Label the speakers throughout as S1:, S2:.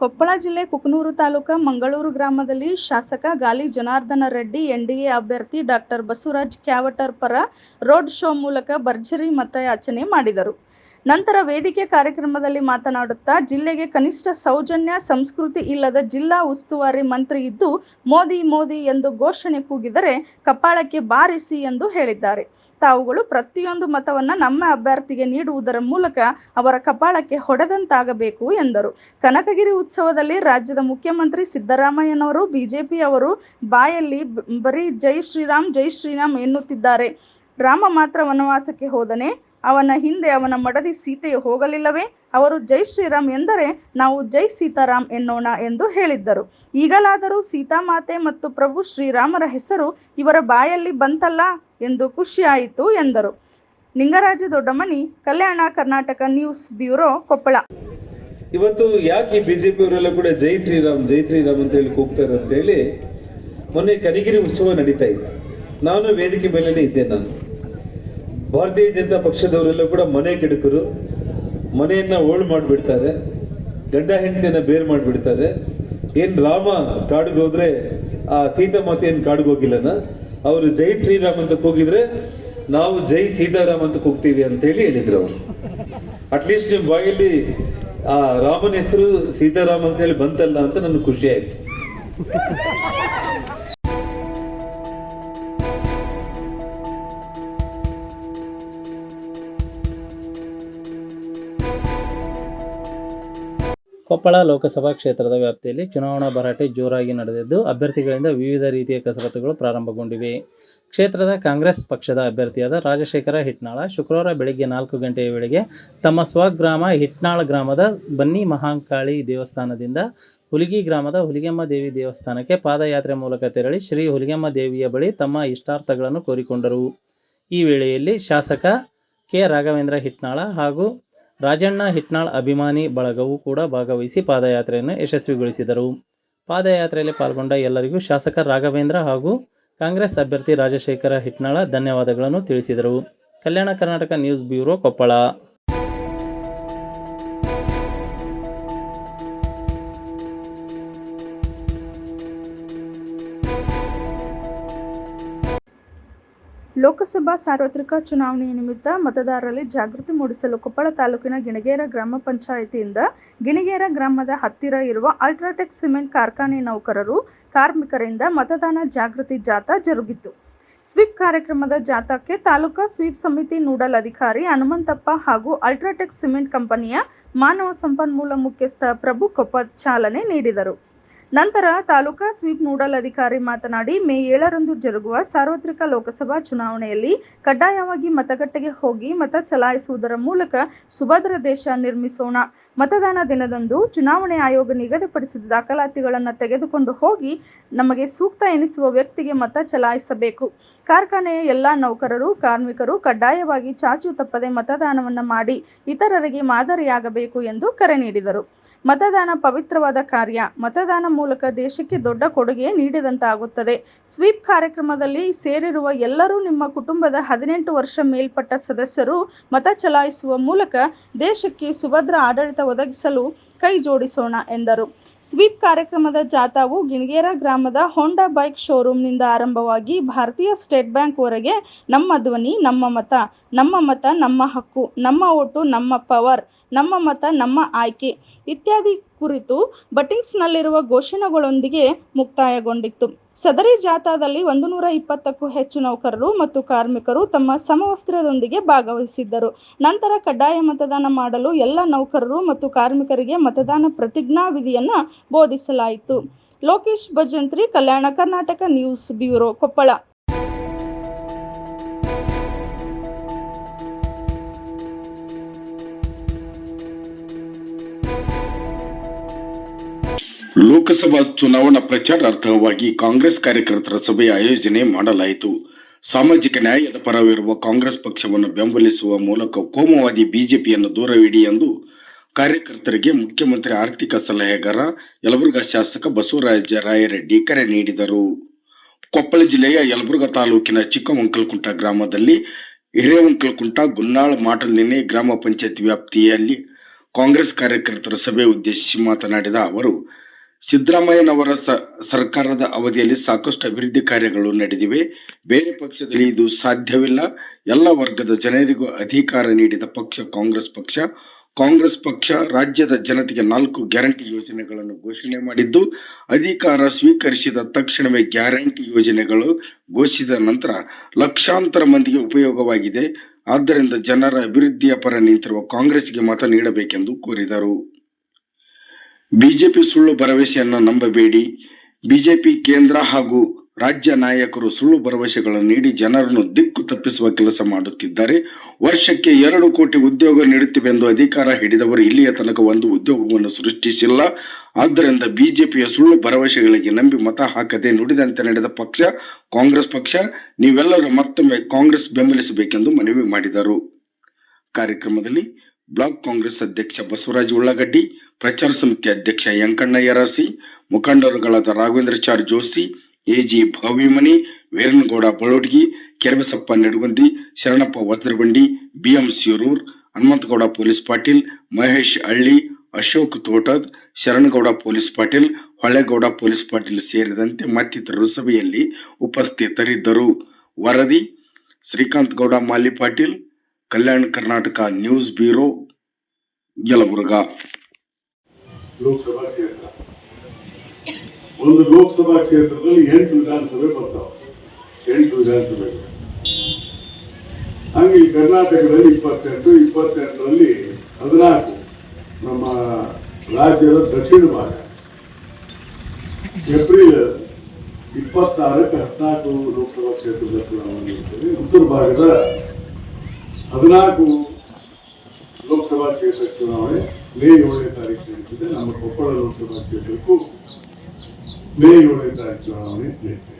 S1: ಕೊಪ್ಪಳ ಜಿಲ್ಲೆ ಕುಕನೂರು ತಾಲೂಕು ಮಂಗಳೂರು ಗ್ರಾಮದಲ್ಲಿ ಶಾಸಕ ಗಾಲಿ ಜನಾರ್ದನ ರೆಡ್ಡಿ ಎನ್ಡಿಎ ಅಭ್ಯರ್ಥಿ ಡಾಕ್ಟರ್ ಬಸವರಾಜ್ ಕ್ಯಾವಟರ್ ಪರ ರೋಡ್ ಶೋ ಮೂಲಕ ಭರ್ಜರಿ ಮತಯಾಚನೆ ಮಾಡಿದರು. ನಂತರ ವೇದಿಕೆ ಕಾರ್ಯಕ್ರಮದಲ್ಲಿ ಮಾತನಾಡುತ್ತಾ, ಜಿಲ್ಲೆಗೆ ಕನಿಷ್ಠ ಸೌಜನ್ಯ ಸಂಸ್ಕೃತಿ ಇಲ್ಲದ ಜಿಲ್ಲಾ ಉಸ್ತುವಾರಿ ಮಂತ್ರಿ ಇದ್ದು ಮೋದಿ ಮೋದಿ ಎಂದು ಘೋಷಣೆ ಕೂಗಿದರೆ ಕಪಾಳಕ್ಕೆ ಬಾರಿಸಿ ಎಂದು ಹೇಳಿದ್ದಾರೆ. ತಾವುಗಳು ಪ್ರತಿಯೊಂದು ಮತವನ್ನು ನಮ್ಮ ಅಭ್ಯರ್ಥಿಗೆ ನೀಡುವುದರ ಮೂಲಕ ಅವರ ಕಪಾಳಕ್ಕೆ ಹೊಡೆದಂತಾಗಬೇಕು ಎಂದರು. ಕನಕಗಿರಿ ಉತ್ಸವದಲ್ಲಿ ರಾಜ್ಯದ ಮುಖ್ಯಮಂತ್ರಿ ಸಿದ್ದರಾಮಯ್ಯನವರು ಬಿಜೆಪಿಯವರು ಬಾಯಲ್ಲಿ ಬರೀ ಜೈ ಶ್ರೀರಾಮ್ ಎನ್ನುತ್ತಿದ್ದಾರೆ. ರಾಮ ಮಾತ್ರ ವನವಾಸಕ್ಕೆ ಹೋದನೆ, ಅವನ ಹಿಂದೆ ಅವನ ಮಡದಿ ಸೀತೆಯು ಹೋಗಲಿಲ್ಲವೇ? ಅವರು ಜೈ ಶ್ರೀರಾಮ್ ಎಂದರೆ ನಾವು ಜೈ ಸೀತಾರಾಮ್ ಎನ್ನೋಣ ಎಂದು ಹೇಳಿದ್ದರು. ಈಗಲಾದರೂ ಸೀತಾಮಾತೆ ಮತ್ತು ಪ್ರಭು ಶ್ರೀರಾಮರ ಹೆಸರು ಇವರ ಬಾಯಲ್ಲಿ ಬಂತಲ್ಲ ಎಂದು ಖುಷಿಯಾಯಿತು ಎಂದರು. ನಿಂಗರಾಜ ದೊಡ್ಡಮನಿ, ಕಲ್ಯಾಣ ಕರ್ನಾಟಕ ನ್ಯೂಸ್ ಬ್ಯೂರೋ, ಕೊಪ್ಪಳ.
S2: ಇವತ್ತು ಯಾಕೆ ಬಿಜೆಪಿ ಅವರೆಲ್ಲ ಕೂಡ ಜೈ ಶ್ರೀರಾಮ್ ಅಂತ ಹೇಳಿ ಕೂಗ್ತಾರೆ ಅಂತ ಹೇಳಿ ಮೊನ್ನೆ ಕನಕಗಿರಿ ಉತ್ಸವ ನಡೀತಾ ಇದೆ. ನಾನು ವೇದಿಕೆ ಮೇಲೆನೇ ಇದ್ದೆ. ನಾನು ಭಾರತೀಯ ಜನತಾ ಪಕ್ಷದವರೆಲ್ಲ ಕೂಡ ಮನೆ ಕೆಡಕರು, ಮನೆಯನ್ನ ಓಳು ಮಾಡಿಬಿಡ್ತಾರೆ, ಗಂಡ ಹೆಂಡತಿಯನ್ನ ಬೇರೆ ಮಾಡಿಬಿಡ್ತಾರೆ. ಏನ್ ರಾಮ ಕಾಡಿಗೆ ಹೋದ್ರೆ ಆ ಸೀತಾಮಾತೆ ಏನ್ ಕಾಡಿಗೆ ಹೋಗಿಲ್ಲನ? ಅವರು ಜೈ ಶ್ರೀರಾಮ್ ಅಂತ ಕೂಗಿದ್ರೆ ನಾವು ಜೈ ಸೀತಾರಾಮ್ ಅಂತ ಕೂಗ್ತೀವಿ ಅಂತ ಹೇಳಿ ಹೇಳಿದ್ರು ಅವರು. ಅಟ್ಲೀಸ್ಟ್ ನಿಮ್ ಬಾಯಲ್ಲಿ ಆ ರಾಮನ ಹೆಸರು ಸೀತಾರಾಮ್ ಅಂತ ಹೇಳಿ ಬಂತಲ್ಲ ಅಂತ ನನಗೆ ಖುಷಿ ಆಯ್ತು.
S3: ಕೊಪ್ಪಳ ಲೋಕಸಭಾ ಕ್ಷೇತ್ರದ ವ್ಯಾಪ್ತಿಯಲ್ಲಿ ಚುನಾವಣಾ ಭರಾಟೆ ಜೋರಾಗಿ ನಡೆದಿದ್ದು, ಅಭ್ಯರ್ಥಿಗಳಿಂದ ವಿವಿಧ ರೀತಿಯ ಕಸರತ್ತುಗಳು ಪ್ರಾರಂಭಗೊಂಡಿವೆ. ಕ್ಷೇತ್ರದ ಕಾಂಗ್ರೆಸ್ ಪಕ್ಷದ ಅಭ್ಯರ್ಥಿಯಾದ ರಾಜಶೇಖರ ಹಿಟ್ನಾಳ ಶುಕ್ರವಾರ ಬೆಳಗ್ಗೆ 4 ಗಂಟೆಯ ವೇಳೆಗೆ ತಮ್ಮ ಸ್ವಗ್ರಾಮ ಹಿಟ್ನಾಳ ಗ್ರಾಮದ ಬನ್ನಿ ಮಹಾಂಕಾಳಿ ದೇವಸ್ಥಾನದಿಂದ ಹುಲಿಗಿ ಗ್ರಾಮದ ಹುಲಿಗೆಮ್ಮ ದೇವಿ ದೇವಸ್ಥಾನಕ್ಕೆ ಪಾದಯಾತ್ರೆ ಮೂಲಕ ತೆರಳಿ ಶ್ರೀ ಹುಲಿಗೆಮ್ಮ ದೇವಿಯ ಬಳಿ ತಮ್ಮ ಇಷ್ಟಾರ್ಥಗಳನ್ನು ಕೋರಿಕೊಂಡರು. ಈ ವೇಳೆಯಲ್ಲಿ ಶಾಸಕ ಕೆ ರಾಘವೇಂದ್ರ ಹಿಟ್ನಾಳ ಹಾಗೂ ರಾಜಣ್ಣ ಹಿಟ್ನಾಳ್ ಅಭಿಮಾನಿ ಬಳಗವು ಕೂಡ ಭಾಗವಹಿಸಿ ಪಾದಯಾತ್ರೆಯನ್ನು ಯಶಸ್ವಿಗೊಳಿಸಿದರು. ಪಾದಯಾತ್ರೆಯಲ್ಲಿ ಪಾಲ್ಗೊಂಡ ಎಲ್ಲರಿಗೂ ಶಾಸಕ ರಾಘವೇಂದ್ರ ಹಾಗೂ ಕಾಂಗ್ರೆಸ್ ಅಭ್ಯರ್ಥಿ ರಾಜಶೇಖರ ಹಿಟ್ನಾಳ ಧನ್ಯವಾದಗಳನ್ನು ತಿಳಿಸಿದರು. ಕಲ್ಯಾಣ ಕರ್ನಾಟಕ ನ್ಯೂಸ್ ಬ್ಯೂರೋ, ಕೊಪ್ಪಳ.
S1: ಲೋಕಸಭಾ ಸಾರ್ವತ್ರಿಕ ಚುನಾವಣೆಯ ನಿಮಿತ್ತ ಮತದಾರರಲ್ಲಿ ಜಾಗೃತಿ ಮೂಡಿಸಲು ಕೊಪ್ಪಳ ತಾಲೂಕಿನ ಗಿಣಿಗೇರ ಗ್ರಾಮ ಪಂಚಾಯಿತಿಯಿಂದ ಗಿಣಿಗೇರ ಗ್ರಾಮದ ಹತ್ತಿರ ಇರುವ ಅಲ್ಟ್ರಾಟೆಕ್ ಸಿಮೆಂಟ್ ಕಾರ್ಖಾನೆ ನೌಕರರು, ಕಾರ್ಮಿಕರಿಂದ ಮತದಾನ ಜಾಗೃತಿ ಜಾಥಾ ಜರುಗಿತು. ಸ್ವೀಪ್ ಕಾರ್ಯಕ್ರಮದ ಜಾಥಾಕ್ಕೆ ತಾಲೂಕಾ ಸ್ವೀಪ್ ಸಮಿತಿ ನೋಡಲ್ ಅಧಿಕಾರಿ ಹನುಮಂತಪ್ಪ ಹಾಗೂ ಅಲ್ಟ್ರಾಟೆಕ್ ಸಿಮೆಂಟ್ ಕಂಪನಿಯ ಮಾನವ ಸಂಪನ್ಮೂಲ ಮುಖ್ಯಸ್ಥ ಪ್ರಭು ಕೊಪ್ಪದ್ ಚಾಲನೆ ನೀಡಿದರು. ನಂತರ ತಾಲೂಕಾ ಸ್ವೀಪ್ ನೋಡಲ್ ಅಧಿಕಾರಿ ಮಾತನಾಡಿ, ಮೇ 7ರಂದು ಜರುಗುವ ಸಾರ್ವತ್ರಿಕ ಲೋಕಸಭಾ ಚುನಾವಣೆಯಲ್ಲಿ ಕಡ್ಡಾಯವಾಗಿ ಮತಗಟ್ಟೆಗೆ ಹೋಗಿ ಮತ ಚಲಾಯಿಸುವುದರ ಮೂಲಕ ಸುಭದ್ರ ದೇಶ ನಿರ್ಮಿಸೋಣ. ಮತದಾನ ದಿನದಂದು ಚುನಾವಣೆ ಆಯೋಗ ನಿಗದಿಪಡಿಸಿದ ದಾಖಲಾತಿಗಳನ್ನು ತೆಗೆದುಕೊಂಡು ಹೋಗಿ ನಮಗೆ ಸೂಕ್ತ ಎನಿಸುವ ವ್ಯಕ್ತಿಗೆ ಮತ ಚಲಾಯಿಸಬೇಕು. ಕಾರ್ಖಾನೆಯ ಎಲ್ಲ ನೌಕರರು, ಕಾರ್ಮಿಕರು ಕಡ್ಡಾಯವಾಗಿ ಚಾಚು ತಪ್ಪದೆ ಮತದಾನವನ್ನು ಮಾಡಿ ಇತರರಿಗೆ ಮಾದರಿಯಾಗಬೇಕು ಎಂದು ಕರೆ ನೀಡಿದರು. ಮತದಾನ ಪವಿತ್ರವಾದ ಕಾರ್ಯ. ಮತದಾನ ಮೂಲಕ ದೇಶಕ್ಕೆ ದೊಡ್ಡ ಕೊಡುಗೆ ನೀಡಿದಂತಾಗುತ್ತದೆ. ಸ್ವೀಪ್ ಕಾರ್ಯಕ್ರಮದಲ್ಲಿ ಸೇರಿರುವ ಎಲ್ಲರೂ ನಿಮ್ಮ ಕುಟುಂಬದ 18 ವರ್ಷ ಮೇಲ್ಪಟ್ಟ ಸದಸ್ಯರು ಮತ ಚಲಾಯಿಸುವ ಮೂಲಕ ದೇಶಕ್ಕೆ ಸುಭದ್ರ ಆಡಳಿತ ಒದಗಿಸಲು ಕೈ ಜೋಡಿಸೋಣ ಎಂದರು. ಸ್ವೀಪ್ ಕಾರ್ಯಕ್ರಮದ ಜಾಥಾವು ಗಿಣಿಗೇರ ಗ್ರಾಮದ ಹೋಂಡಾ ಬೈಕ್ ಶೋರೂಮ್ನಿಂದ ಆರಂಭವಾಗಿ ಭಾರತೀಯ ಸ್ಟೇಟ್ ಬ್ಯಾಂಕ್ ವರೆಗೆ ನಮ್ಮ ಧ್ವನಿ ನಮ್ಮ ಮತ, ನಮ್ಮ ಮತ ನಮ್ಮ ಹಕ್ಕು, ನಮ್ಮ ಓಟು ನಮ್ಮ ಪವರ್, ನಮ್ಮ ಮತ ನಮ್ಮ ಆಯ್ಕೆ ಇತ್ಯಾದಿ ಕುರಿತು ಬಟಿಂಗ್ಸ್ನಲ್ಲಿರುವ ಘೋಷಣೆಗಳೊಂದಿಗೆ ಮುಕ್ತಾಯಗೊಂಡಿತ್ತು. ಸದರಿ ಜಾಥಾದಲ್ಲಿ 120ಕ್ಕೂ ಹೆಚ್ಚು ನೌಕರರು ಮತ್ತು ಕಾರ್ಮಿಕರು ತಮ್ಮ ಸಮವಸ್ತ್ರದೊಂದಿಗೆ ಭಾಗವಹಿಸಿದ್ದರು. ನಂತರ ಕಡ್ಡಾಯ ಮತದಾನ ಮಾಡಲು ಎಲ್ಲ ನೌಕರರು ಮತ್ತು ಕಾರ್ಮಿಕರಿಗೆ ಮತದಾನ ಪ್ರತಿಜ್ಞಾ ವಿಧಿಯನ್ನು ಬೋಧಿಸಲಾಯಿತು. ಲೋಕೇಶ್ ಭಜಂತ್ರಿ, ಕಲ್ಯಾಣ ಕರ್ನಾಟಕ ನ್ಯೂಸ್ ಬ್ಯೂರೋ, ಕೊಪ್ಪಳ.
S4: ಲೋಕಸಭಾ ಚುನಾವಣಾ ಪ್ರಚಾರಾರ್ಥವಾಗಿ ಕಾಂಗ್ರೆಸ್ ಕಾರ್ಯಕರ್ತರ ಸಭೆ ಆಯೋಜನೆ ಮಾಡಲಾಯಿತು. ಸಾಮಾಜಿಕ ನ್ಯಾಯದ ಪರವಿರುವ ಕಾಂಗ್ರೆಸ್ ಪಕ್ಷವನ್ನು ಬೆಂಬಲಿಸುವ ಮೂಲಕ ಕೋಮುವಾದಿ ಬಿಜೆಪಿಯನ್ನು ದೂರವಿಡಿ ಎಂದು ಕಾರ್ಯಕರ್ತರಿಗೆ ಮುಖ್ಯಮಂತ್ರಿ ಆರ್ಥಿಕ ಸಲಹೆಗಾರ ಯಲಬುರ್ಗಾ ಶಾಸಕ ಬಸವರಾಜ ರಾಯರೆಡ್ಡಿ ಕರೆ ನೀಡಿದರು. ಕೊಪ್ಪಳ ಜಿಲ್ಲೆಯ ಯಲಬುರ್ಗಾ ತಾಲೂಕಿನ ಚಿಕ್ಕವಂಕಲಕುಂಟ ಗ್ರಾಮದಲ್ಲಿ ಹಿರೇವಂಕಲಕುಂಟ ಗುನ್ನಾಳ ಮಾಟಲ್ನೆನೆ ಗ್ರಾಮ ಪಂಚಾಯತ್ ವ್ಯಾಪ್ತಿಯಲ್ಲಿ ಕಾಂಗ್ರೆಸ್ ಕಾರ್ಯಕರ್ತರ ಸಭೆ ಉದ್ದೇಶಿಸಿ ಮಾತನಾಡಿದ ಅವರು, ಸಿದ್ದರಾಮಯ್ಯನವರ ಸರ್ಕಾರದ ಅವಧಿಯಲ್ಲಿ ಸಾಕಷ್ಟು ಅಭಿವೃದ್ಧಿ ಕಾರ್ಯಗಳು ನಡೆದಿವೆ. ಬೇರೆ ಪಕ್ಷದಲ್ಲಿ ಇದು ಸಾಧ್ಯವಿಲ್ಲ. ಎಲ್ಲ ವರ್ಗದ ಜನರಿಗೂ ಅಧಿಕಾರ ನೀಡಿದ ಪಕ್ಷ ಕಾಂಗ್ರೆಸ್ ಪಕ್ಷ. ಕಾಂಗ್ರೆಸ್ ಪಕ್ಷ ರಾಜ್ಯದ ಜನತೆಗೆ 4 ಗ್ಯಾರಂಟಿ ಯೋಜನೆಗಳನ್ನು ಘೋಷಣೆ ಮಾಡಿದ್ದು, ಅಧಿಕಾರ ಸ್ವೀಕರಿಸಿದ ತಕ್ಷಣವೇ ಗ್ಯಾರಂಟಿ ಯೋಜನೆಗಳು ಘೋಷಿಸಿದ ನಂತರ ಲಕ್ಷಾಂತರ ಮಂದಿಗೆ ಉಪಯೋಗವಾಗಿದೆ. ಆದ್ದರಿಂದ ಜನರ ಅಭಿವೃದ್ಧಿಯ ಪರ ನಿಂತಿರುವ ಕಾಂಗ್ರೆಸ್ಗೆ ಮತ ನೀಡಬೇಕೆಂದು ಕೋರಿದರು. ಬಿಜೆಪಿ ಸುಳ್ಳು ಭರವಸೆಯನ್ನು ನಂಬಬೇಡಿ. ಬಿಜೆಪಿ ಕೇಂದ್ರ ಹಾಗೂ ರಾಜ್ಯ ನಾಯಕರು ಸುಳ್ಳು ಭರವಸೆಗಳನ್ನು ನೀಡಿ ಜನರನ್ನು ದಿಕ್ಕು ತಪ್ಪಿಸುವ ಕೆಲಸ ಮಾಡುತ್ತಿದ್ದಾರೆ. ವರ್ಷಕ್ಕೆ 2 ಕೋಟಿ ಉದ್ಯೋಗ ನೀಡುತ್ತಿವೆಂದು ಅಧಿಕಾರ ಹಿಡಿದವರು ಇಲ್ಲಿಯ ತನಕ ಒಂದು ಉದ್ಯೋಗವನ್ನು ಸೃಷ್ಟಿಸಿಲ್ಲ. ಆದ್ದರಿಂದ ಬಿಜೆಪಿಯ ಸುಳ್ಳು ಭರವಸೆಗಳಿಗೆ ನಂಬಿ ಮತ ಹಾಕದೆ ನುಡಿದಂತೆ ನಡೆದ ಪಕ್ಷ ಕಾಂಗ್ರೆಸ್ ಪಕ್ಷ. ನೀವೆಲ್ಲರೂ ಮತ್ತೊಮ್ಮೆ ಕಾಂಗ್ರೆಸ್ ಬೆಂಬಲಿಸಬೇಕೆಂದು ಮನವಿ ಮಾಡಿದರು. ಕಾರ್ಯಕ್ರಮದಲ್ಲಿ ಬ್ಲಾಕ್ ಕಾಂಗ್ರೆಸ್ ಅಧ್ಯಕ್ಷ ಬಸವರಾಜ ಉಳ್ಳಾಗಡ್ಡಿ, ಪ್ರಚಾರ ಸಮಿತಿ ಅಧ್ಯಕ್ಷ ಯಂಕಣ್ಣ ಯರಾಸಿ, ಮುಖಂಡರುಗಳಾದ Raghavendracharya Joshi, A G Bhavimani, Veeranagouda Balodgi, Kerabasappa Nedagundi, Sharanappa Vajrabandi, BM Shirur, Hanumantagouda police Patil, Mahesh Halli, Ashok Thotad, Sharanagouda police Patil, Holegouda police Patil ಸೇರಿದಂತೆ ಮತ್ತಿತರರು ಸಭೆಯಲ್ಲಿ ಉಪಸ್ಥಿತರಿದ್ದರು. ವರದಿ ಶ್ರೀಕಾಂತ್ ಗೌಡ ಮಾಲಿ ಪಾಟೀಲ್, ಕಲ್ಯಾಣ ಕರ್ನಾಟಕ ನ್ಯೂಸ್ ಬ್ಯೂರೋ, ಯಲಬುರ್ಗಾ.
S5: ಲೋಕಸಭಾ ಕ್ಷೇತ್ರ, ಒಂದು ಲೋಕಸಭಾ ಕ್ಷೇತ್ರದಲ್ಲಿ 8 ವಿಧಾನಸಭೆ ಬರ್ತಾವೆ. 8 ವಿಧಾನಸಭೆ. ಹಂಗೆ ಕರ್ನಾಟಕದಲ್ಲಿ 28, 28ರಲ್ಲಿ 14 ನಮ್ಮ ರಾಜ್ಯದ ದಕ್ಷಿಣ ಭಾಗ. ಏಪ್ರಿಲ್ 26ಕ್ಕೆ 14 ಲೋಕಸಭಾ ಕ್ಷೇತ್ರದ ಚುನಾವಣೆ ಇರ್ತದೆ. ಉತ್ತರ ಭಾಗದ 14 ಲೋಕಸಭಾ ಕ್ಷೇತ್ರ ಚುನಾವಣೆ ಮೇ 7ನೇ ತಾರೀಕು ನಡೀತಿದೆ. ನಮ್ಮ ಕೊಪ್ಪಳ ಲೋಕಸಭಾ ಕ್ಷೇತ್ರಕ್ಕೂ ಮೇ 7ನೇ ತಾರೀಕು ಚುನಾವಣೆ ನಡೀತಿದೆ.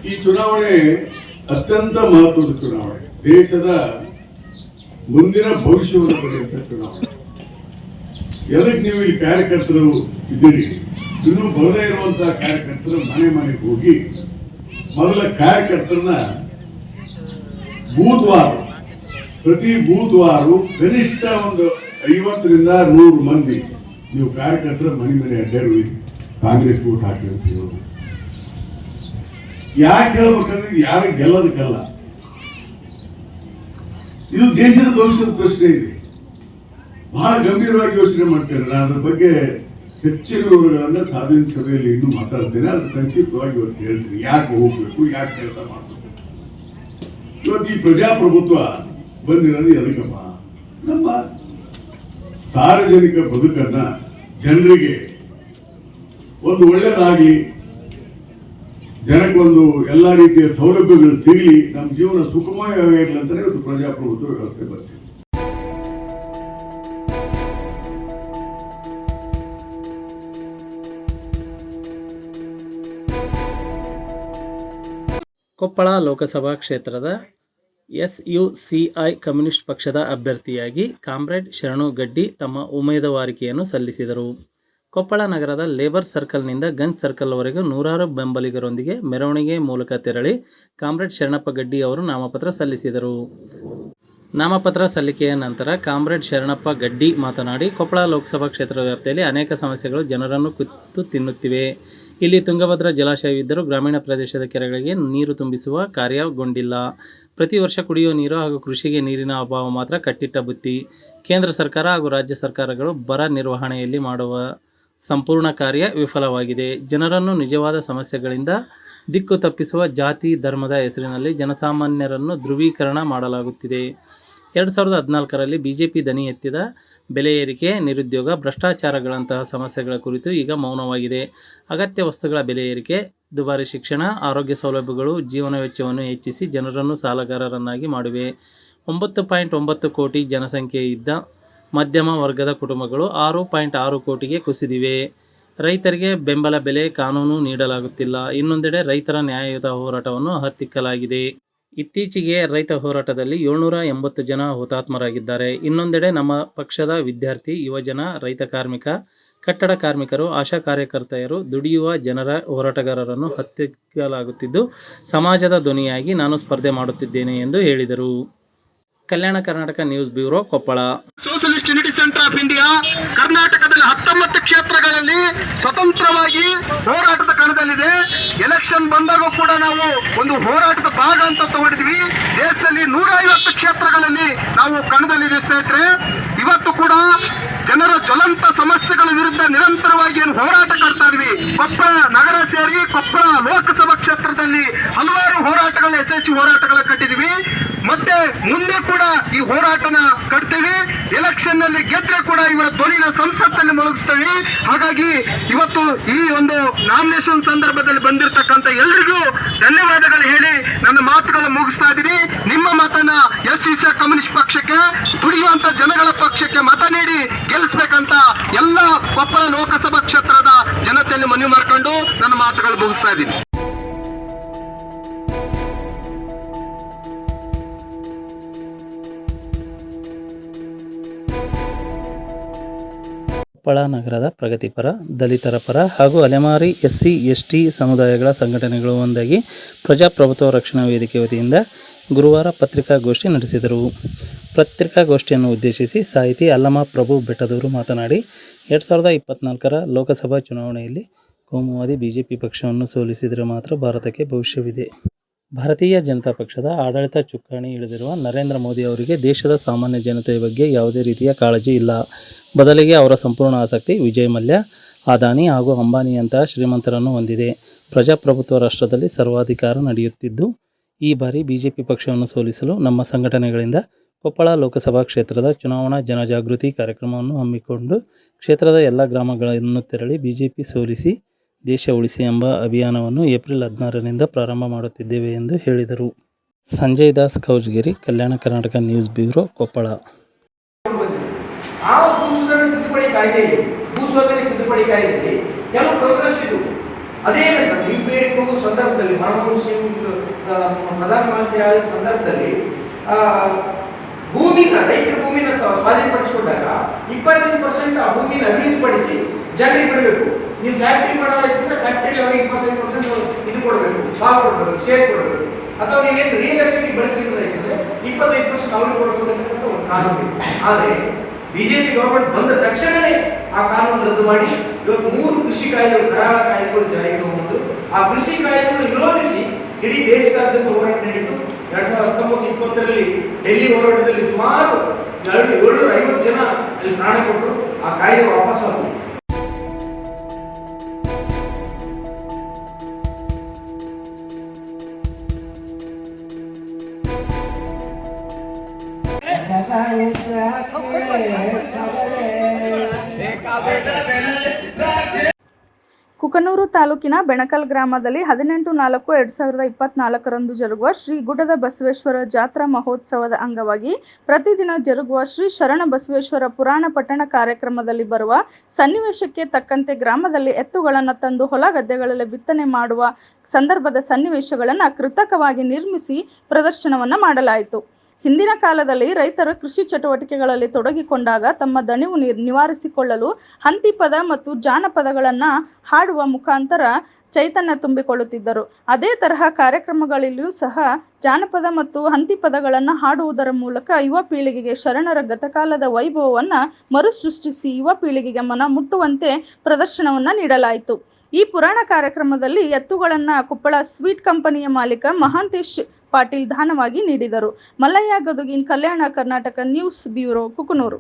S5: ಈ ಚುನಾವಣೆ ಅತ್ಯಂತ ಮಹತ್ವದ ಚುನಾವಣೆ. ದೇಶದ ಮುಂದಿನ ಭವಿಷ್ಯವನ್ನು ಪಡೆಯುವಂತ ಚುನಾವಣೆ. ಎದಕ್ಕೆ ನೀವು ಈ ಕಾರ್ಯಕರ್ತರು ಇದ್ದೀರಿ? ಇನ್ನೂ ಬರದೇ ಇರುವಂತಹ ಕಾರ್ಯಕರ್ತರು ಮನೆ ಮನೆಗೆ ಹೋಗಿ ಮೊದಲ ಕಾರ್ಯಕರ್ತರನ್ನ ಬೂತ್ವಾರ, ಪ್ರತಿ ಬೂತ್ವಾರು ಕನಿಷ್ಠ ಒಂದು 50ರಿಂದ 100 ಮಂದಿ ನೀವು ಕಾರ್ಯಕರ್ತರ ಮನೆ ಅಡ್ಡಾಡಿ ಕಾಂಗ್ರೆಸ್ ಓಟ್ ಹಾಕಿರ್ತೀವಿ. ಯಾಕೆ ಹೇಳ್ಬೇಕಂದ್ರೆ ಯಾರು ಗೆಲ್ಲೋದಕ್ಕಲ್ಲ, ಇದು ದೇಶದ ಭವಿಷ್ಯದ ಪ್ರಶ್ನೆ ಇದೆ. ಬಹಳ ಗಂಭೀರವಾಗಿ ಯೋಚನೆ ಮಾಡ್ತೇನೆ. ನಾನು ಅದ್ರ ಬಗ್ಗೆ ಹೆಚ್ಚಿನ ವಿವರಗಳನ್ನ ಸಾರ್ವಜನಿಕ ಸಭೆಯಲ್ಲಿ ಇನ್ನೂ ಮಾತಾಡ್ತೇನೆ. ಅದು ಸಂಕ್ಷಿಪ್ತವಾಗಿ ಇವತ್ತು ಹೇಳ್ತೀನಿ, ಯಾಕೆ ಹೋಗ್ಬೇಕು, ಯಾಕೆ ಕೆಲಸ ಮಾಡಬೇಕು. ಇವತ್ತು ಈ ಪ್ರಜಾಪ್ರಭುತ್ವ ಬಂದಿರೋದು ಎದಕ್ಕಪ್ಪ? ನಮ್ಮ ಸಾರ್ವಜನಿಕ ಬದುಕನ್ನ ಜನರಿಗೆ ಒಂದು ಒಳ್ಳೆಯದಾಗಲಿ, ಜನಕ್ಕೊಂದು ಎಲ್ಲಾ ರೀತಿಯ ಸೌಲಭ್ಯಗಳು ಸಿಗಲಿ, ನಮ್ಮ ಜೀವನ ಸುಖಮಯವಾಗಿರಲಿ ಅಂತಾನೆ ಇವತ್ತು ಪ್ರಜಾಪ್ರಭುತ್ವ ವ್ಯವಸ್ಥೆ ಬರ್ತಿದೆ.
S3: ಕೊಪ್ಪಳ ಲೋಕಸಭಾ ಕ್ಷೇತ್ರದ SUCI ಕಮ್ಯುನಿಸ್ಟ್ ಪಕ್ಷದ ಅಭ್ಯರ್ಥಿಯಾಗಿ ಕಾಮ್ರೇಡ್ ಶರಣು ಗಡ್ಡಿ ತಮ್ಮ ಉಮೇದುವಾರಿಕೆಯನ್ನು ಸಲ್ಲಿಸಿದರು. ಕೊಪ್ಪಳ ನಗರದ ಲೇಬರ್ ಸರ್ಕಲ್ನಿಂದ ಗಂಜ್ ಸರ್ಕಲ್ವರೆಗೂ 100 ಬೆಂಬಲಿಗರೊಂದಿಗೆ ಮೆರವಣಿಗೆ ಮೂಲಕ ತೆರಳಿ ಕಾಮ್ರೇಡ್ ಶರಣಪ್ಪ ಗಡ್ಡಿ ಅವರು ನಾಮಪತ್ರ ಸಲ್ಲಿಸಿದರು. ನಾಮಪತ್ರ ಸಲ್ಲಿಕೆಯ ನಂತರ ಕಾಮ್ರೇಡ್ ಶರಣಪ್ಪ ಗಡ್ಡಿ ಮಾತನಾಡಿ, ಕೊಪ್ಪಳ ಲೋಕಸಭಾ ಕ್ಷೇತ್ರ ವ್ಯಾಪ್ತಿಯಲ್ಲಿ ಅನೇಕ ಸಮಸ್ಯೆಗಳು ಜನರನ್ನು ಕಿತ್ತು ತಿನ್ನುತ್ತಿವೆ. ಇಲ್ಲಿ ತುಂಗಭದ್ರಾ ಜಲಾಶಯವಿದ್ದರೂ ಗ್ರಾಮೀಣ ಪ್ರದೇಶದ ಕೆರೆಗಳಿಗೆ ನೀರು ತುಂಬಿಸುವ ಕಾರ್ಯಗೊಂಡಿಲ್ಲ. ಪ್ರತಿ ವರ್ಷ ಕುಡಿಯುವ ನೀರು ಹಾಗೂ ಕೃಷಿಗೆ ನೀರಿನ ಅಭಾವ ಮಾತ್ರ ಕಟ್ಟಿಟ್ಟ ಬುತ್ತಿ. ಕೇಂದ್ರ ಸರ್ಕಾರ ಹಾಗೂ ರಾಜ್ಯ ಸರ್ಕಾರಗಳು ಬರ ನಿರ್ವಹಣೆಯಲ್ಲಿ ಮಾಡುವ ಸಂಪೂರ್ಣ ಕಾರ್ಯ ವಿಫಲವಾಗಿದೆ. ಜನರನ್ನು ನಿಜವಾದ ಸಮಸ್ಯೆಗಳಿಂದ ದಿಕ್ಕು ತಪ್ಪಿಸುವ ಜಾತಿ ಧರ್ಮದ ಹೆಸರಿನಲ್ಲಿ ಜನಸಾಮಾನ್ಯರನ್ನು ಧ್ರುವೀಕರಣ ಮಾಡಲಾಗುತ್ತಿದೆ. 2014ರಲ್ಲಿ ಬಿಜೆಪಿ ದನಿ ಎತ್ತಿದ ಬೆಲೆ ಏರಿಕೆ, ನಿರುದ್ಯೋಗ, ಭ್ರಷ್ಟಾಚಾರಗಳಂತಹ ಸಮಸ್ಯೆಗಳ ಕುರಿತು ಈಗ ಮೌನವಾಗಿದೆ. ಅಗತ್ಯ ವಸ್ತುಗಳ ಬೆಲೆ ಏರಿಕೆ, ದುಬಾರಿ ಶಿಕ್ಷಣ, ಆರೋಗ್ಯ ಸೌಲಭ್ಯಗಳು ಜೀವನ ವೆಚ್ಚವನ್ನು ಹೆಚ್ಚಿಸಿ ಜನರನ್ನು ಸಾಲಗಾರರನ್ನಾಗಿ ಮಾಡಿವೆ. 9.9 ಕೋಟಿ ಜನಸಂಖ್ಯೆ ಇದ್ದ ಮಧ್ಯಮ ವರ್ಗದ ಕುಟುಂಬಗಳು 6.6 ಕೋಟಿಗೆ ಕುಸಿದಿವೆ. ರೈತರಿಗೆ ಬೆಂಬಲ ಬೆಲೆ ಕಾನೂನು ನೀಡಲಾಗುತ್ತಿಲ್ಲ. ಇನ್ನೊಂದೆಡೆ ರೈತರ ನ್ಯಾಯಯುತ ಹೋರಾಟವನ್ನು ಹತ್ತಿಕ್ಕಲಾಗಿದೆ. ಇತ್ತೀಚೆಗೆ ರೈತ ಹೋರಾಟದಲ್ಲಿ 780 ಜನ ಹುತಾತ್ಮರಾಗಿದ್ದಾರೆ. ಇನ್ನೊಂದೆಡೆ ನಮ್ಮ ಪಕ್ಷದ ವಿದ್ಯಾರ್ಥಿ, ಯುವಜನ, ರೈತ ಕಾರ್ಮಿಕ, ಕಟ್ಟಡ ಕಾರ್ಮಿಕರು, ಆಶಾ ಕಾರ್ಯಕರ್ತೆಯರು, ದುಡಿಯುವ ಜನರ ಹೋರಾಟಗಾರರನ್ನು ಹತ್ತಿಕ್ಕಲಾಗುತ್ತಿದ್ದು, ಸಮಾಜದ ಧ್ವನಿಯಾಗಿ ನಾನು ಸ್ಪರ್ಧೆ ಮಾಡುತ್ತಿದ್ದೇನೆ ಎಂದು ಹೇಳಿದರು. Kalyana Karnataka news bureau, Koppal.
S6: Socialist unity centre of India ಕರ್ನಾಟಕದಲ್ಲಿ 19 ಕ್ಷೇತ್ರಗಳಲ್ಲಿ ಸ್ವತಂತ್ರವಾಗಿ ಹೋರಾಟದ ಕಣದಲ್ಲಿದೆ. ಎಲೆಕ್ಷನ್ ಬಂದಾಗ ಕೂಡ ನಾವು ಒಂದು ಹೋರಾಟದ ಭಾಗ ಅಂತ ತಗೊಂಡಿದ್ವಿ. ದೇಶದಲ್ಲಿ 150 ಕ್ಷೇತ್ರಗಳಲ್ಲಿ ನಾವು ಕಣದಲ್ಲಿದೆ ಸ್ನೇಹಿತರೆ. ಇವತ್ತು ಕೂಡ ಜನರ ಜ್ವಲಂತ ಸಮಸ್ಯೆಗಳ ವಿರುದ್ಧ ನಿರಂತರವಾಗಿ ಏನು ಹೋರಾಟ ಮಾಡ್ತಾ ಇದ್ವಿ. ಕೊಪ್ಪಳ ನಗರ ಸೇರಿ ಕೊಪ್ಪಳ ಲೋಕಸಭಾ ಕ್ಷೇತ್ರದಲ್ಲಿ ಹಲವಾರು ಹೋರಾಟಗಳ ಯಶಸ್ವಿ ಹೋರಾಟಗಳ ಕಟ್ಟಿದ್ವಿ. ಮತ್ತೆ ಮುಂದೆ ಕೂಡ ಈ ಹೋರಾಟನ ಕಟ್ತೀವಿ. ಎಲೆಕ್ಷನ್ ನಲ್ಲಿ ಗೆದ್ರೆ ಕೂಡ ಇವರ ಧ್ವನಿನ ಸಂಸತ್ತಲ್ಲಿ ಮೊಳಗಿಸ್ತೇವೆ. ಹಾಗಾಗಿ ಇವತ್ತು ಈ ಒಂದು ನಾಮಿನೇಷನ್ ಸಂದರ್ಭದಲ್ಲಿ ಬಂದಿರತಕ್ಕಂತ ಎಲ್ರಿಗೂ ಧನ್ಯವಾದಗಳು ಹೇಳಿ ನನ್ನ ಮಾತುಗಳನ್ನು ಮುಗಿಸ್ತಾ ಇದ್ದೀನಿ. ನಿಮ್ಮ ಮತನ ಎಸ್ ಕಮ್ಯುನಿಸ್ಟ್ ಪಕ್ಷಕ್ಕೆ, ದುಡಿಯುವಂತ ಜನಗಳ ಪಕ್ಷಕ್ಕೆ ಮತ ನೀಡಿ ಗೆಲ್ಲಿಸಬೇಕಂತ ಎಲ್ಲ ಕೊಪ್ಪಳ ಲೋಕಸಭಾ ಕ್ಷೇತ್ರದ ಜನತೆಯಲ್ಲಿ ಮನವಿ ಮಾಡಿಕೊಂಡು ನನ್ನ ಮಾತುಗಳು ಮುಗಿಸ್ತಾ ಇದ್ದೀನಿ.
S3: ಕೊಪ್ಪಳ ನಗರದ ಪ್ರಗತಿಪರ, ದಲಿತರ ಪರ ಹಾಗೂ ಅಲೆಮಾರಿ SC/ST ಸಮುದಾಯಗಳ ಸಂಘಟನೆಗಳು ಒಂದಾಗಿ ಪ್ರಜಾಪ್ರಭುತ್ವ ರಕ್ಷಣಾ ವೇದಿಕೆ ವತಿಯಿಂದ ಗುರುವಾರ ಪತ್ರಿಕಾಗೋಷ್ಠಿ ನಡೆಸಿದರು. ಪತ್ರಿಕಾಗೋಷ್ಠಿಯನ್ನು ಉದ್ದೇಶಿಸಿ ಸಾಹಿತಿ ಅಲ್ಲಮ ಪ್ರಭು ಬೆಟ್ಟದವರು ಮಾತನಾಡಿ, 2024ರ ಲೋಕಸಭಾ ಚುನಾವಣೆಯಲ್ಲಿ ಕೋಮುವಾದಿ BJP ಪಕ್ಷವನ್ನು ಸೋಲಿಸಿದರೆ ಮಾತ್ರ ಭಾರತಕ್ಕೆ ಭವಿಷ್ಯವಿದೆ. ಭಾರತೀಯ ಜನತಾ ಪಕ್ಷದ ಆಡಳಿತ ಚುಕ್ಕಾಣಿ ಇಳಿದಿರುವ ನರೇಂದ್ರ ಮೋದಿ ಅವರಿಗೆ ದೇಶದ ಸಾಮಾನ್ಯ ಜನತೆಯ ಬಗ್ಗೆ ಯಾವುದೇ ರೀತಿಯ ಕಾಳಜಿ ಇಲ್ಲ. ಬದಲಿಗೆ ಅವರ ಸಂಪೂರ್ಣ ಆಸಕ್ತಿ ವಿಜಯ್ ಮಲ್ಯ, ಅದಾನಿ ಹಾಗೂ ಅಂಬಾನಿಯಂತಹ ಶ್ರೀಮಂತರನ್ನು ಹೊಂದಿದೆ. ಪ್ರಜಾಪ್ರಭುತ್ವ ರಾಷ್ಟ್ರದಲ್ಲಿ ಸರ್ವಾಧಿಕಾರ ನಡೆಯುತ್ತಿದ್ದು, ಈ ಬಾರಿ BJP ಪಕ್ಷವನ್ನು ಸೋಲಿಸಲು ನಮ್ಮ ಸಂಘಟನೆಗಳಿಂದ ಕೊಪ್ಪಳ ಲೋಕಸಭಾ ಕ್ಷೇತ್ರದ ಚುನಾವಣಾ ಜನಜಾಗೃತಿ ಕಾರ್ಯಕ್ರಮವನ್ನು ಹಮ್ಮಿಕೊಂಡು ಕ್ಷೇತ್ರದ ಎಲ್ಲ ಗ್ರಾಮಗಳನ್ನು ತೆರಳಿ BJP ಸೋಲಿಸಿ ದೇಶ ಉಳಿಸಿ ಎಂಬ ಅಭಿಯಾನವನ್ನು ಏಪ್ರಿಲ್ 16ರಿಂದ ಪ್ರಾರಂಭ ಮಾಡುತ್ತಿದ್ದೇವೆ ಎಂದು ಹೇಳಿದರು. ಸಂಜಯ್ ದಾಸ್ ಕೌಜ್ಗಿರಿ, ಕಲ್ಯಾಣ ಕರ್ನಾಟಕ ನ್ಯೂಸ್ ಬ್ಯೂರೋ, ಕೊಪ್ಪಳ.
S7: ಆ ಭೂಸುಧಾರಣೆ ತಿದ್ದುಪಡಿ ಕಾಯ್ದೆಯಲ್ಲಿ, ಭೂಸ್ವಾಧೀನ ತಿದ್ದುಪಡಿ ಕಾಯ್ದೆಯಲ್ಲಿ ಕೆಲವು ಪ್ರೋಗ್ರೆಸ್ ಇದು. ಅದೇ ಡಿಬೇಟ್ ಸಂದರ್ಭದಲ್ಲಿ ಮನಮೋಹನ್ ಸಿಂಗ್ ಪ್ರಧಾನಮಂತ್ರಿ ಆದ ಸಂದರ್ಭದಲ್ಲಿ ರೈತರ ಭೂಮಿನ ಸ್ವಾಧೀನಪಡಿಸಿಕೊಂಡಾಗ 25% ಆ ಭೂಮಿನ ಅಭಿವೃದ್ಧಿಪಡಿಸಿ ಜನರಿಗೆ ಬಿಡಬೇಕು. ನೀವು ಫ್ಯಾಕ್ಟ್ರಿ ಮಾಡೋದಾಯ್ತಂದ್ರೆ ಫ್ಯಾಕ್ಟ್ರಿ ಅವರಿಗೆ 25% ಇದು ಕೊಡಬೇಕು, ಸಾಲ ಕೊಡಬೇಕು, ಶೇರ್ ಕೊಡಬೇಕು. ಅಥವಾ ನೀವೇನು ರಿಯಲ್ ಎಸ್ಟೇಟ್ ಬಳಸಿದ್ರೆ 25% ಅವ್ರಿಗೆ ಕೊಡಬೇಕಂತಕ್ಕಂಥ ಒಂದು ಕಾನೂನು. ಆದರೆ ಬಿಜೆಪಿ ಗವರ್ಮೆಂಟ್ ಬಂದ ತಕ್ಷಣವೇ ಆ ಕಾನೂನು ರದ್ದು ಮಾಡಿ ಇವತ್ತು 3 ಕೃಷಿ ಕಾಯ್ದೆಗಳು, ಕರಾಳ ಕಾಯ್ದೆಗಳು ಜಾರಿಗೆ ತಗೊಂಡು ಆ ಕೃಷಿ ಕಾಯ್ದೆಗಳನ್ನು ವಿರೋಧಿಸಿ ಇಡೀ ದೇಶದಾದ್ಯಂತ ಹೋರಾಟ ನಡೆಯಿತು. 2019-20ರಲ್ಲಿ ಡೆಲ್ಲಿ ಹೋರಾಟದಲ್ಲಿ ಸುಮಾರು 750 ಜನ ಅಲ್ಲಿ ಪ್ರಾಣ ಕೊಟ್ಟು ಆ ಕಾಯ್ದೆ ವಾಪಸ್ ಆಗಿದೆ.
S1: ಕುಕನೂರು ತಾಲೂಕಿನ ಬೆಣಕಲ್ ಗ್ರಾಮದಲ್ಲಿ 18/4/2024ರಂದು ಜರುಗುವ ಶ್ರೀ ಗುಡ್ಡದ ಬಸವೇಶ್ವರ ಜಾತ್ರಾ ಮಹೋತ್ಸವದ ಅಂಗವಾಗಿ ಪ್ರತಿದಿನ ಜರುಗುವ ಶ್ರೀ ಶರಣ ಬಸವೇಶ್ವರ ಪುರಾಣ ಪಠಣ ಕಾರ್ಯಕ್ರಮದಲ್ಲಿ ಬರುವ ಸನ್ನಿವೇಶಕ್ಕೆ ತಕ್ಕಂತೆ ಗ್ರಾಮದಲ್ಲಿ ಎತ್ತುಗಳನ್ನು ತಂದು ಹೊಲ ಗದ್ದೆಗಳಲ್ಲಿ ಬಿತ್ತನೆ ಮಾಡುವ ಸಂದರ್ಭದ ಸನ್ನಿವೇಶಗಳನ್ನು ಕೃತಕವಾಗಿ ನಿರ್ಮಿಸಿ ಪ್ರದರ್ಶನವನ್ನು ಮಾಡಲಾಯಿತು. ಹಿಂದಿನ ಕಾಲದಲ್ಲಿ ರೈತರು ಕೃಷಿ ಚಟುವಟಿಕೆಗಳಲ್ಲಿ ತೊಡಗಿಕೊಂಡಾಗ ತಮ್ಮ ದಣಿವು ನಿವಾರಿಸಿಕೊಳ್ಳಲು ಹಂತಿಪದ ಮತ್ತು ಜಾನಪದಗಳನ್ನು ಹಾಡುವ ಮುಖಾಂತರ ಚೈತನ್ಯ ತುಂಬಿಕೊಳ್ಳುತ್ತಿದ್ದರು. ಅದೇ ತರಹ ಕಾರ್ಯಕ್ರಮಗಳಲ್ಲಿಯೂ ಸಹ ಜಾನಪದ ಮತ್ತು ಹಂತಿಪದಗಳನ್ನು ಹಾಡುವುದರ ಮೂಲಕ ಯುವ ಪೀಳಿಗೆಗೆ ಶರಣರ ಗತಕಾಲದ ವೈಭವವನ್ನು ಮರುಸೃಷ್ಟಿಸಿ ಯುವ ಪೀಳಿಗೆಗೆ ಮನ ಮುಟ್ಟುವಂತೆ ಪ್ರದರ್ಶನವನ್ನು ನೀಡಲಾಯಿತು. ಈ ಪುರಾಣ ಕಾರ್ಯಕ್ರಮದಲ್ಲಿ ಎತ್ತುಗಳನ್ನು ಕೊಪ್ಪಳ ಸ್ವೀಟ್ ಕಂಪನಿಯ ಮಾಲೀಕ ಮಹಾಂತೇಶ್ ಪಾಟೀಲ್ ದಾನವಾಗಿ ನೀಡಿದರು. ಮಲ್ಲಯ್ಯ ಗದುಗಿನ್, ಕಲ್ಯಾಣ ಕರ್ನಾಟಕ ನ್ಯೂಸ್ ಬ್ಯೂರೋ, ಕುಕನೂರು.